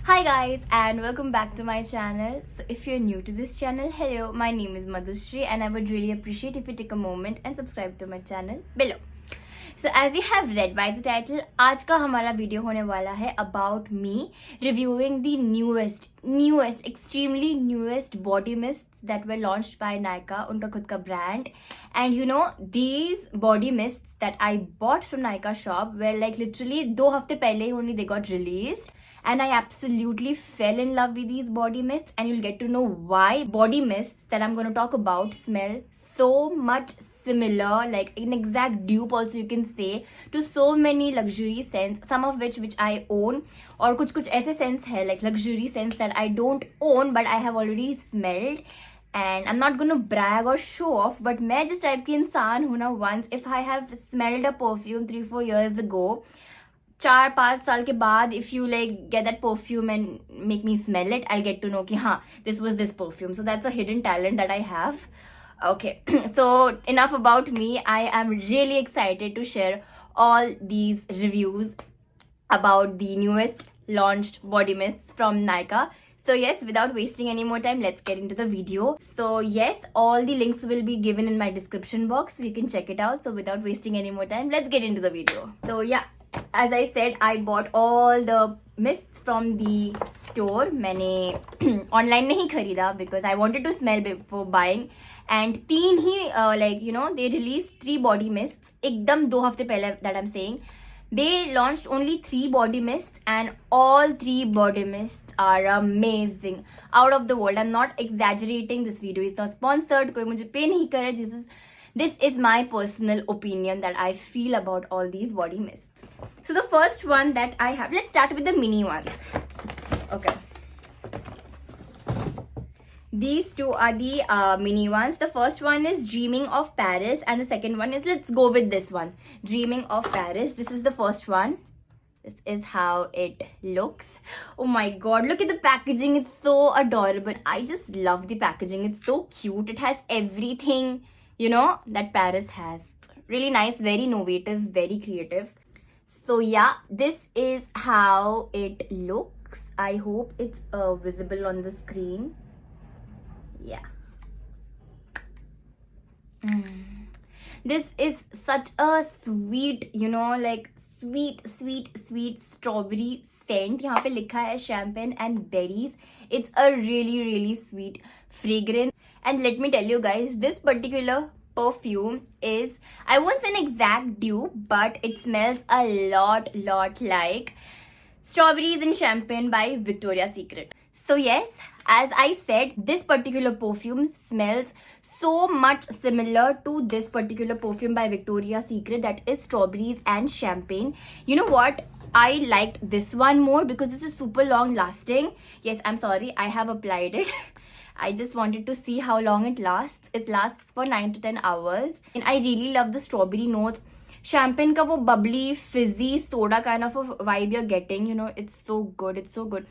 Hi guys and welcome back to my channel. So if you're new to this channel, hello, my name is Madhushri and I would really appreciate if you take a moment and subscribe to my channel below. So as you have read by the title, आज का हमारा video होने वाला है about me reviewing the newest extremely newest body mists that were launched by Nykaa, उनका खुद का brand. And you know, these body mists that I bought from Nykaa shop were like literally 2 हफ्ते पहले only they got released. And I absolutely fell in love with these body mists, and you'll get to know why body mists that I'm going to talk about smell so much similar, like an exact dupe also you can say, to so many luxury scents, some of which I own, और कुछ ऐसे scents है like luxury scents that I don't own but I have already smelled. And I'm not gonna brag or show off, but मैं जिस type की इंसान हूँ ना, once if I have smelled a perfume 3-4 years ago, 4-5 साल के बाद if you like get that perfume and make me smell it, I'll get to know कि हाँ, this was this perfume. So that's a hidden talent that I have. Okay, so enough about me. I am really excited to share all these reviews about the newest launched body mists from Nykaa. So yes, without wasting any more time, let's get into the video. So yes, all the links will be given in my description box, so you can check it out. So without wasting any more time, let's get into the video. So yeah, as I said, I bought all the mists from the store. मैंने online नहीं खरीदा because I wanted to smell before buying. And तीन ही like you know, they released 3 body mists एकदम 2 हफ्ते पहले, that I'm saying. They launched only 3 body mists and all 3 body mists are amazing, out of the world. I'm not exaggerating. This video is not sponsored. कोई मुझे pay नहीं कर रहा. This is my personal opinion that I feel about all these body mists. So the first one that I have, let's start with the mini ones. Okay. These two are the mini ones. The first one is Dreaming of Paris and the second one is, let's go with this one, Dreaming of Paris. This is the first one. This is how it looks. Oh my god, look at the packaging. It's so adorable. I just love the packaging. It's so cute. It has everything, you know, that Paris has. Really nice, very innovative, very creative. So yeah, this is how it looks. I hope it's visible on the screen. Yeah. This is such a sweet, you know, like sweet strawberry scent. यहाँ पे लिखा है champagne and berries. It's a really sweet fragrance. And let me tell you guys, this particular perfume is, I won't say an exact dupe, but it smells a lot like Strawberries and Champagne by Victoria's Secret. So yes, as I said, this particular perfume smells so much similar to this particular perfume by Victoria's Secret, that is Strawberries and Champagne. You know what? I liked this one more because this is super long lasting. Yes, I'm sorry, I have applied it. I just wanted to see how long it lasts. It lasts for 9 to 10 hours. And I really love the strawberry notes. Champagne ka wo bubbly, fizzy, soda kind of a vibe you're getting. You know, it's so good. It's so good.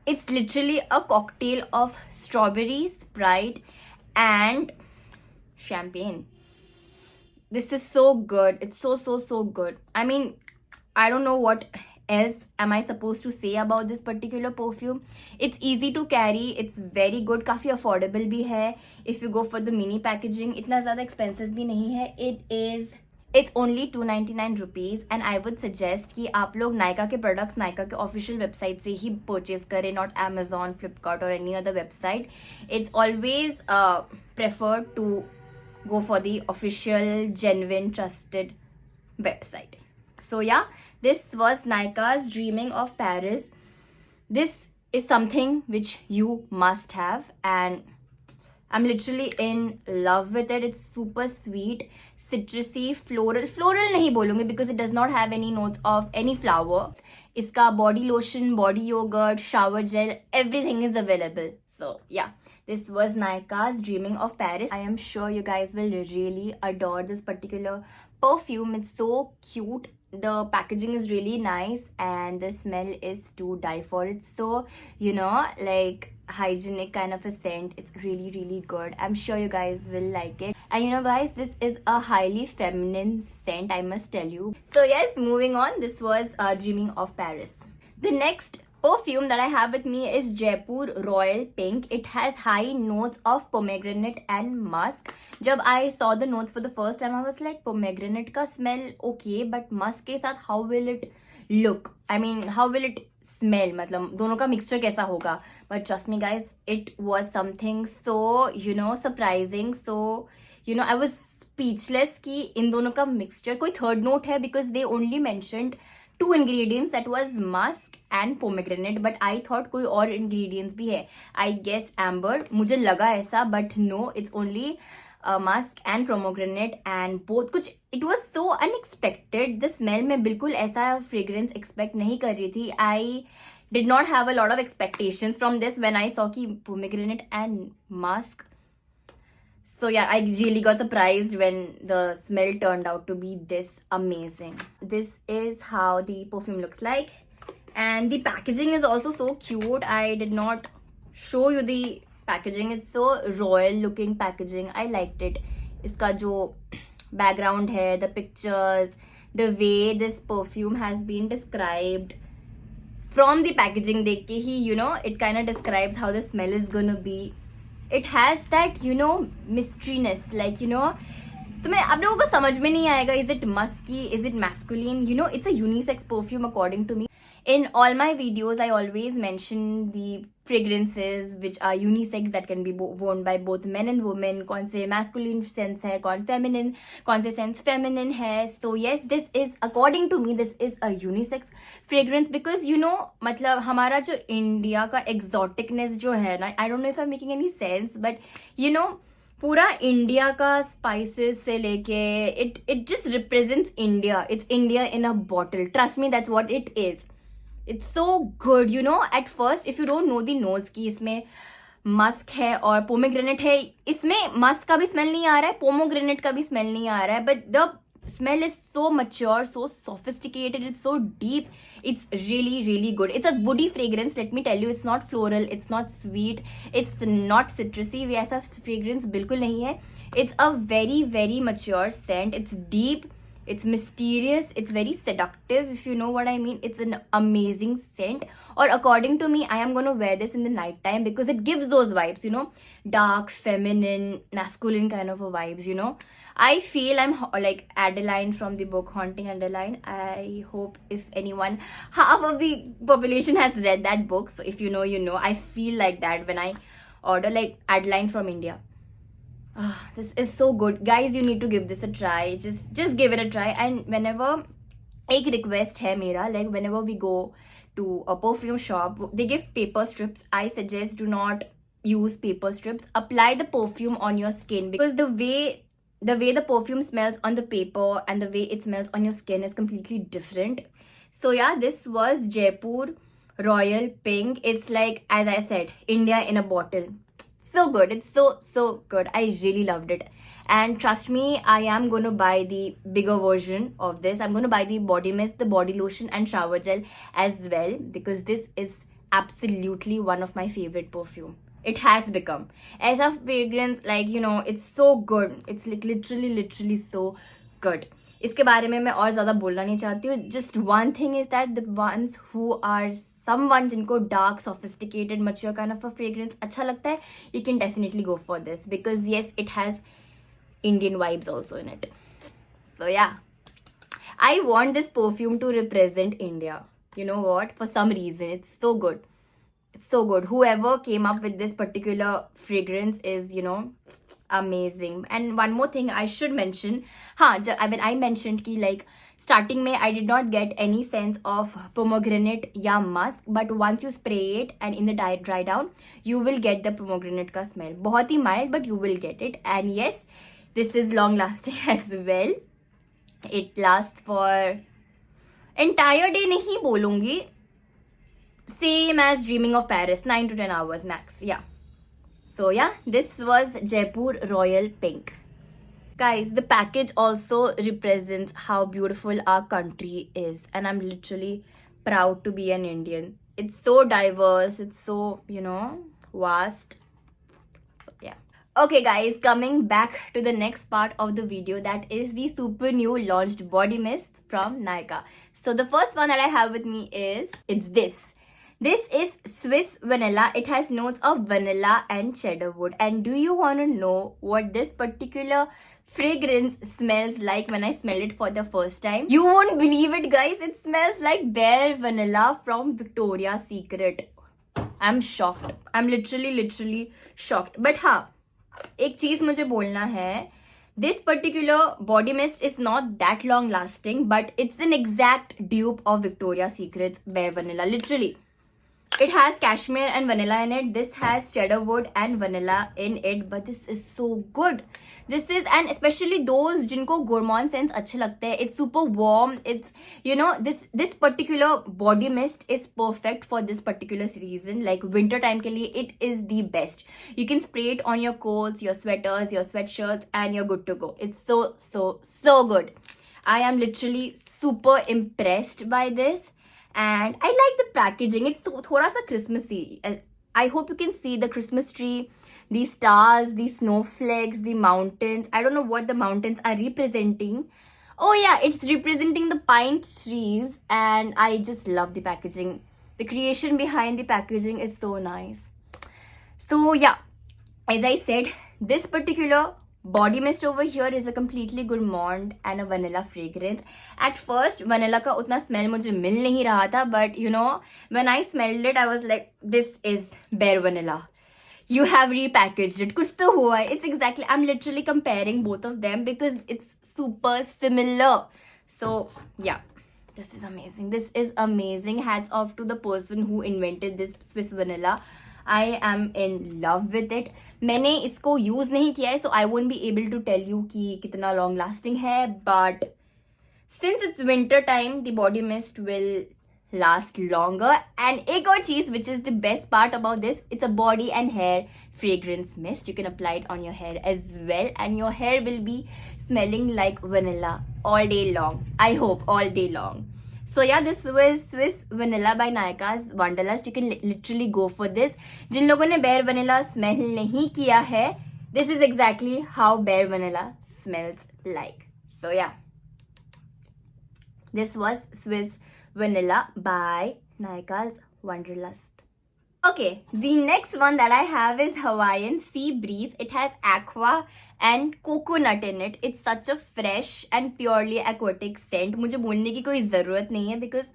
It's literally a cocktail of strawberry, Sprite, and champagne. This is so good. It's so good. I mean, I don't know what else am I supposed to say about this particular perfume. It's easy to carry. It's very good. काफी affordable भी है. If you go for the mini packaging, इतना ज़्यादा expensive भी नहीं है. It's only 299 rupees and I would suggest कि आप लोग Nykaa के products Nykaa के official website से ही purchase करें, not Amazon, Flipkart or any other website. It's always preferred to go for the official, genuine, trusted website. So yeah, this was Nykaa's Dreaming of Paris. This is something which you must have and I'm literally in love with it. It's super sweet, citrusy, floral. Floral नहीं बोलूँगी because it does not have any notes of any flower. इसका body lotion, body yogurt, shower gel, everything is available. So yeah, this was Nykaa's Dreaming of Paris. I am sure you guys will really adore this particular perfume. It's so cute. The packaging is really nice and the smell is to die for. It's so, you know, like hygienic kind of a scent. It's really good. I'm sure you guys will like it. And you know guys, this is a highly feminine scent, I must tell you. So yes, moving on, this was Dreaming of Paris. The next perfume that I have with me is Jaipur Royal Pink. It has high notes of pomegranate and musk. जब I saw the notes for the first time, I was like, pomegranate का smell okay, but musk के साथ how will it look? I mean, how will it smell? मतलब दोनों का mixture कैसा होगा? But trust me guys, it was something so, you know, surprising. So, you know, I was speechless कि इन दोनों का mixture कोई third note है, because they only mentioned two ingredients, that was musk and pomegranate, but I thought कोई और ingredients भी है, I guess amber, मुझे लगा ऐसा, but no, it's only musk and pomegranate and both कुछ, it was so unexpected. The smell में बिल्कुल ऐसा fragrance expect नहीं कर रही थी. I did not have a lot of expectations from this when I saw कि pomegranate and musk. So yeah, I really got surprised when the smell turned out to be this amazing. This is how the perfume looks like. And the packaging is also so cute. I did not show you the packaging. It's so royal looking packaging. I liked it. Iska jo background hai, the pictures, the way this perfume has been described. From the packaging dekh ke hi, you know, it kind of describes how the smell is gonna be. It has that, you know, mysteryness, like, you know, तुम्हें आप लोगों को समझ में नहीं आएगा, is it musky, is it masculine, you know, it's a unisex perfume according to me. In all my videos, I always mention the fragrances which are unisex, that can be worn by both men and women. कौन से masculine sense है, कौन feminine, कौन से sense feminine है. So yes, this is, according to me, this is a unisex fragrance, because you know, मतलब हमारा जो इंडिया का exoticness जो है ना, I don't know if I'm making any sense, but you know, पूरा इंडिया का स्पाइसेस से लेके it just represents India. It's India in a bottle. Trust me, that's what it is. It's so good, you know. At first, if you don't know the notes कि इसमें Musk है और pomegranate है, इसमें Musk का भी smell नहीं आ रहा है, पोमोग्रेनेट का भी स्मेल नहीं आ रहा है, but the smell is so mature, so sophisticated, it's so deep, it's really really good. It's a woody fragrance, let me tell you. It's not floral, it's not sweet, it's not citrusy. वैसा fragrance बिल्कुल नहीं है. It's a very very mature scent. It's deep, it's mysterious, it's very seductive, if you know what I mean. It's an amazing scent, or according to me, I am going to wear this in the night time because it gives those vibes, you know, dark, feminine, masculine kind of a vibes, you know. I feel I'm like Adeline from the book Haunting Adeline. I hope if anyone, half of the population has read that book, so if you know, you know. I feel like that when I order like Adeline from India. This is so good, guys. You need to give this a try. Just give it a try. And whenever, एक request है मेरा, like whenever we go to a perfume shop, they give paper strips. I suggest do not use paper strips. Apply the perfume on your skin, because the way the perfume smells on the paper and the way it smells on your skin is completely different. So yeah, this was Jaipur Royal Pink. It's like, as I said, India in a bottle. So good. It's so good. I really loved it. And trust me, I am going to buy the bigger version of this. I'm going to buy the body mist, the body lotion and shower gel as well, because this is absolutely one of my favorite perfume. It has become as a fragrance, like, you know, it's so good. It's like literally so good. इसके बारे में मैं और ज़्यादा बोलना नहीं चाहती हूँ. Just one thing is that the ones who are someone जिनको dark, sophisticated, mature kind of a fragrance अच्छा लगता है, you can definitely go for this, because yes, it has Indian vibes also in it. So yeah, I want this perfume to represent India. You know what? For some reason, it's so good. It's so good. Whoever came up with this particular fragrance is, you know, amazing. And one more thing I should mention, when I mentioned ki like starting mein I did not get any sense of pomegranate ya musk, but once you spray it and in the dry down, you will get the pomegranate ka smell. बहुत ही mild, but you will get it. And yes, this is long lasting as well. It lasts for entire day नहीं बोलूँगी. Same as Dreaming of Paris, 9 to 10 hours max. Yeah. So yeah, this was Jaipur Royal Pink. Guys, the package also represents how beautiful our country is, and I'm literally proud to be an Indian. It's so diverse, it's so, you know, vast. So yeah. Okay guys, coming back to the next part of the video, that is the super new launched body mist from Nykaa. So the first one that I have with me is, it's this. This is Swiss vanilla. It has notes of vanilla and cedar wood. And do you want to know what this particular fragrance smells like when I smell it for the first time? You won't believe it, guys. It smells like bare vanilla from Victoria's Secret. I'm shocked. I'm literally shocked. But हाँ, एक चीज मुझे बोलना है. This particular body mist is not that long lasting, but it's an exact dupe of Victoria's Secret's Bare Vanilla. Literally. It has cashmere and vanilla in it. This has cedar wood and vanilla in it. But this is so good. This is, and especially those जिनको gourmand scents अच्छे लगते हैं. It's super warm. It's, you know, this particular body mist is perfect for this particular season. Like winter time के लिए it is the best. You can spray it on your coats, your sweaters, your sweatshirts, and you're good to go. It's so good. I am literally super impressed by this. And I like the packaging. It's thoda sa Christmassy. I hope you can see the Christmas tree, the stars, the snowflakes, the mountains. I don't know what the mountains are representing. Oh yeah, it's representing the pine trees. And I just love the packaging. The creation behind the packaging is so nice. So yeah, as I said, this particular body mist over here is a completely gourmand and a vanilla fragrance. At first vanilla का उतना smell मुझे मिल नहीं रहा था, but you know, when I smelled it I was like, this is bare vanilla. You have repackaged it. कुछ तो हुआ है. It's exactly, I'm literally comparing both of them because it's super similar. So yeah, this is amazing. This is amazing. Hats off to the person who invented this Swiss vanilla. I am in love with it. मैंने इसको use नहीं किया है, so I won't be able to tell you कि कितना long lasting है, but since it's winter time, the body mist will last longer. And एक और चीज which is the best part about this, it's a body and hair fragrance mist. You can apply it on your hair as well, and your hair will be smelling like vanilla all day long. I hope all day long. So yeah, this was Swiss Vanilla by Nykaa's Wanderlust. You can literally go for this. जिन लोगों ने Bare Vanilla smell नहीं किया है, this is exactly how Bare Vanilla smells like. So yeah, this was Swiss Vanilla by Nykaa's Wanderlust. Okay, the next one that I have is Hawaiian Sea Breeze. It has aqua and coconut in it. It's such a fresh and purely aquatic scent. मुझे बोलने की कोई ज़रूरत नहीं है because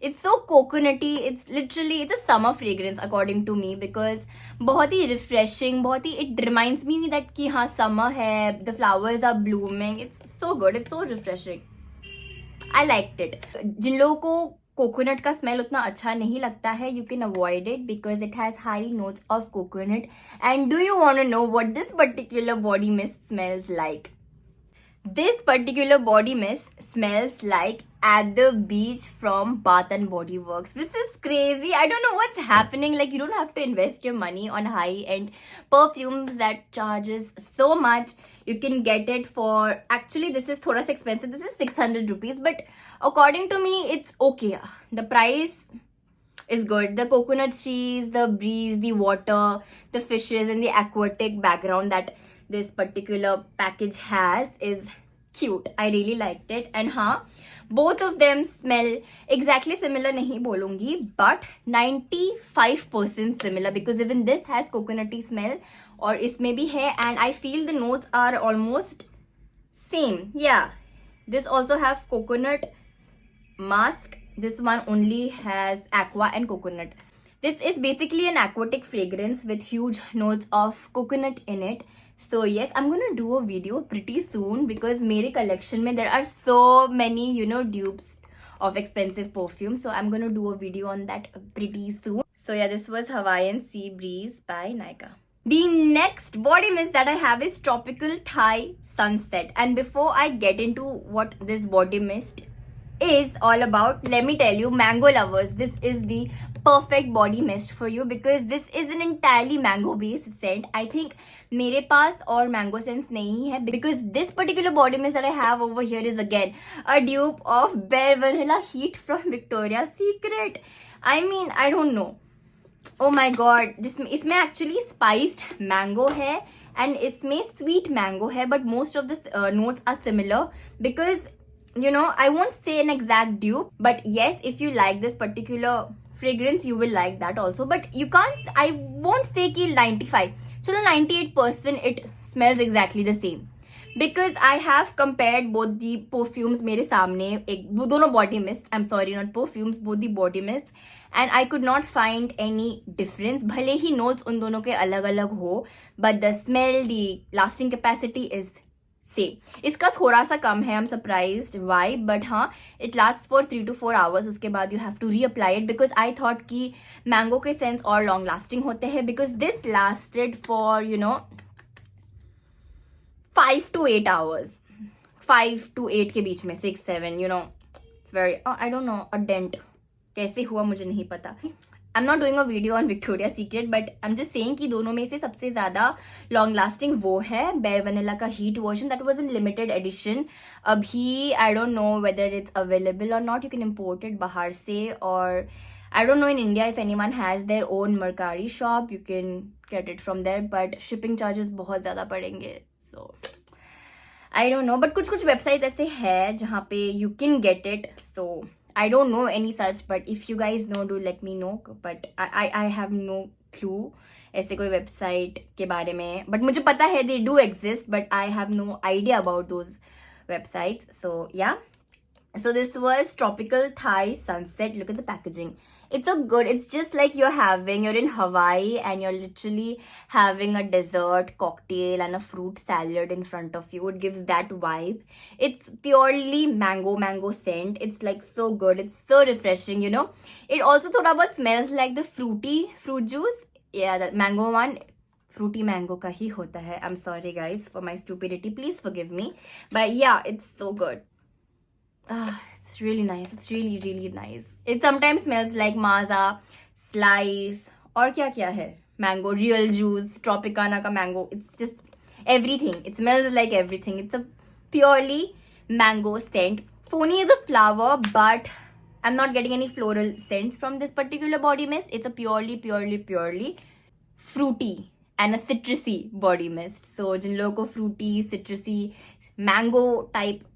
it's so coconutty. It's literally, it's a summer fragrance according to me because बहुत ही refreshing, बहुत ही, it reminds me that कि हाँ summer है, the flowers are blooming. It's so good. It's so refreshing. I liked it. जिन लोगों को coconut का smell उतना अच्छा नहीं लगता है, you can avoid it because it has high notes of coconut. And do you want to know what this particular body mist smells like? This particular body mist smells like At the Beach from Bath and Body Works. This is crazy. I don't know what's happening. Like, you don't have to invest your money on high-end perfumes that charges so much. You can get it for, actually this is thoda sa expensive. This is 600 rupees, but according to me, it's okay. The price is good. The coconut trees, the breeze, the water, the fishes, and the aquatic background that this particular package has is cute. I really liked it. And हाँ, both of them smell exactly similar नहीं बोलूँगी, but 95% similar because even this has coconutty smell और इसमें भी है, and I feel the notes are almost same. Yeah, this also has coconut musk. This one only has aqua and coconut. This is basically an aquatic fragrance with huge notes of coconut in it. So yes, I'm gonna do a video pretty soon because मेरे collection में there are so many, you know, dupes of expensive perfume. So I'm gonna do a video on that pretty soon. So yeah, this was Hawaiian Sea Breeze by Nykaa. The next body mist that I have is Tropical Thai Sunset. And before I get into what this body mist is all about, let me tell you, mango lovers, this is the perfect body mist for you because this is an entirely mango based scent. I think मेरे पास और mango scents नहीं है because this particular body mist that I have over here is again a dupe of Bare Vanilla Heat from Victoria's Secret. I mean, I don't know. Oh my god, इसमें actually spiced mango है and इसमें sweet mango है, but most of the notes are similar because, you know, I won't say an exact dupe, but yes, if you like this particular fragrance, you will like that also. But you can't, I won't say कि 95, चलो 98% it smells exactly the same. Because I have compared both the perfumes मेरे सामने, एक वो दोनों body mist, I'm sorry not perfumes, both the body mist, and I could not find any difference. भले ही notes उन दोनों के अलग अलग हो, but the smell, the lasting capacity is same. इसका थोड़ा सा कम है, I'm surprised why, but हाँ, it lasts for 3 to 4 hours. उसके बाद you have to reapply it, because I thought कि mango के scents और long lasting होते हैं, because this lasted for 5 to 8 hours. 5 to 8 के बीच में, 6, 7, it's very, I don't know, a dent. कैसे हुआ मुझे नहीं पता. I'm not doing a video on Victoria's Secret, but I'm just saying कि दोनों में से सबसे ज़्यादा long lasting वो है Bare Vanilla का heat version that was in limited edition. अभी I don't know whether it's available or not. You can import it बाहर से, or I don't know in India if anyone has their own Mercari shop, you can get it from there, but shipping charges बहुत ज़्यादा पड़ेंगे. So I don't know, but कुछ websites ऐसे है जहाँ पे you can get it. So I don't know any such, but if you guys know, do let me know. But I have no clue ऐसे कोई website के बारे में. But मुझे पता है they do exist, but I have no idea about those websites. So yeah. So this was Tropical Thai Sunset. Look at the packaging. It's so good. It's just like you're in Hawaii and you're literally having a dessert, cocktail and a fruit salad in front of you. It gives that vibe. It's purely mango scent. It's like so good. It's so refreshing, It also thoda bahut smells like the fruit juice. Yeah, that mango one. Fruity mango ka hi hota hai. I'm sorry guys for my stupidity. Please forgive me. But yeah, it's so good. It's really nice. It's really, really nice. It sometimes smells like Maaza, Slice, और क्या है? Mango, real juice, Tropicana का mango. It's just everything. It smells like everything. It's a purely mango scent. Phony is a flower, but I'm not getting any floral scents from this particular body mist. It's a purely fruity and a citrusy body mist. So जिन लोगों को fruity, citrusy, mango type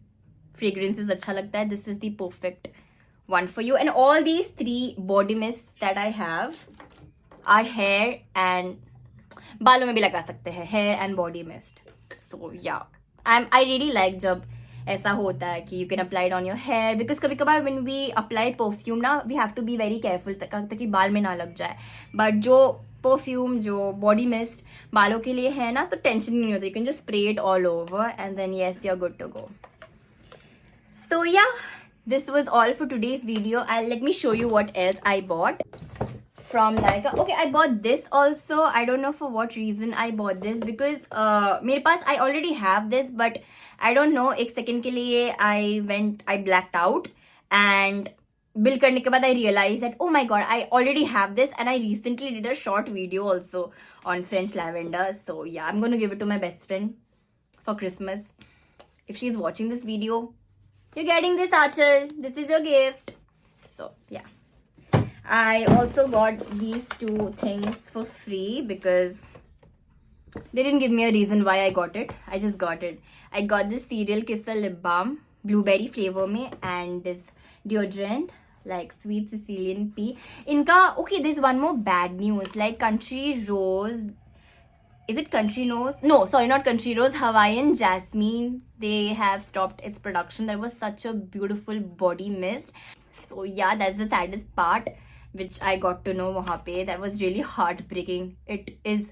fragrances अच्छा लगता है, this is the perfect one for you. And all these 3 body mists that I have are hair and बालों में भी लगा सकते हैं, hair and body mist. So yeah, I really like जब ऐसा होता है कि you can apply it on your hair, because कभी कभार when we apply perfume ना, we have to be very careful ताकि बाल में ना लग जाए. But जो perfume, जो body mist बालों के लिए है ना, तो tension नहीं होता. You can just spray it all over and then yes, you're good to go. So yeah, this was all for today's video. Let me show you what else I bought from Nykaa. Okay, I bought this also. I don't know for what reason I bought this, because मेरे पास I already have this, but I don't know, एक second के लिए I blacked out, and bill करने के बाद I realized that oh my god, I already have this, and I recently did a short video also on French lavender. So yeah, I'm gonna give it to my best friend for Christmas. If she's watching this video, you're getting this, Achal. This is your gift. So yeah, I also got these 2 things for free because they didn't give me a reason why I got it. I just got it. I got this Serial Kisser lip balm, blueberry flavor mein, and this deodorant like Sweet Sicilian Pea. Inka, okay, there's one more bad news. Like Country Rose, is it Country Rose? No, sorry, not Country Rose. Hawaiian Jasmine. They have stopped its production. That was such a beautiful body mist. So yeah, that's the saddest part, which I got to know wahan pe. That was really heartbreaking. It is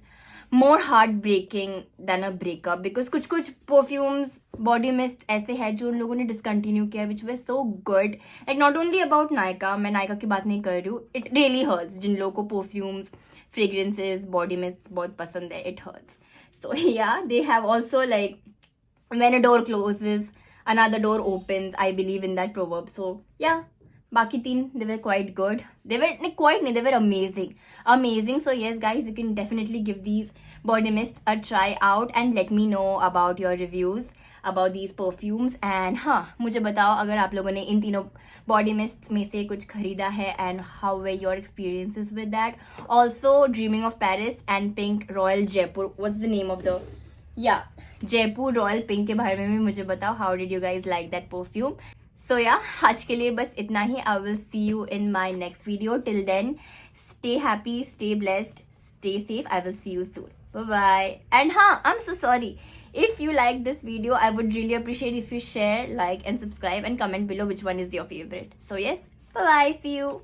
more heartbreaking than a breakup, because कुछ perfumes, body mist ऐसे है जो उन लोगों ने discontinue किया, which was so good. Like not only about Nykaa, मैं Nykaa की बात नहीं कर रही हूँ. It really hurts जिन लोगों को perfumes, fragrances, body mists बहुत पसंद है. It hurts. So yeah, they have also like when a door closes, another door opens. I believe in that proverb. So yeah. बाकी 3, they were quite good. They were amazing. So yes guys, you can definitely give these body mists a try out and let me know about your reviews about these perfumes. And हाँ, मुझे बताओ अगर आप लोगों ने इन तीनों body mists में से कुछ खरीदा है, and how were your experiences with that. Also Dreaming of Paris and Pink Royal Jaipur. What's the name of the, yeah, Jaipur Royal Pink के बारे में भी मुझे बताओ. How did you guys like that perfume? So yeah, आज के लिए बस इतना ही. I will see you in my next video. Till then, stay happy, stay blessed, stay safe. I will see you soon. Bye bye. And I'm so sorry. If you like this video, I would really appreciate if you share, like, and subscribe, and comment below which one is your favorite. So yes, bye bye. See you.